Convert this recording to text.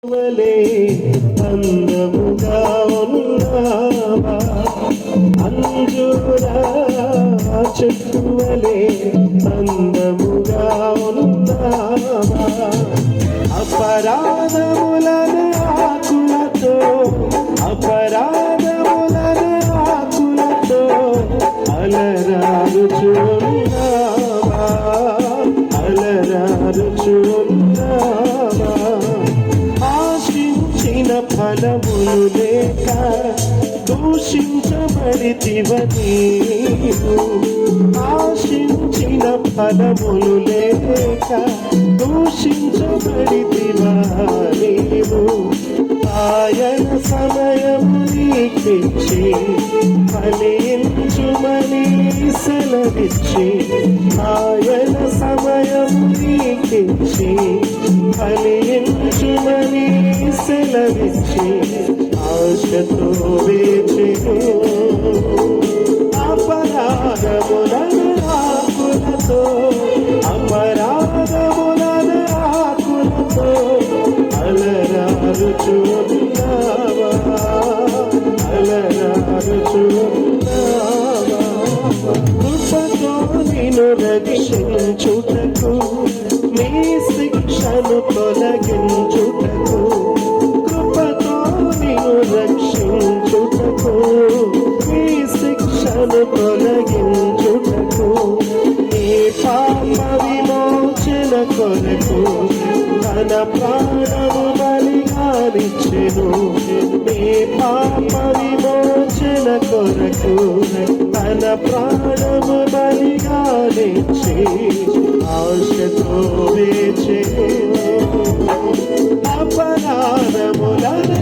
వలే అందముగా ఉన్నావా, అంజూరా చెట్టు వలే అందముగా ఉన్నావా, అపరాధములను ఆకులతో అలరారుచున్నావా, అలరారుచున్నావా, ఆశించిన ఫలములు లేక దూషించబడితివ నీవు, ఆశించిన ఫలములు లేక దూషించబడితివ నీవు, ఆయన సమయం నీకిచ్చి ఫలించుమని సెలవిచ్చి, ఆయన సమయం నీకిచ్చి ఫలించుమని సెలవిచ్చి, ఆశతో వేచెను అపరాధములను ఆకులతో, అపరాధములను ఆకులతో అలరారుచున్నావా, అలరారుచున్నావా, కృపతో నిన్ను రక్షించుటకు నీ శిక్షను తొలగించుటకు, కృపతో నిన్ను రక్షించుటకు నీ శిక్షను తొలగించుటకు, నీ పాప విమోచన కొరకు తన ప్రాణము బలిగానిచ్చెను, నీ పాప విమోచన కొరకు తన ప్రాణము బలిగానిచ్చి, ఆశతో వేచెను అపరాధములను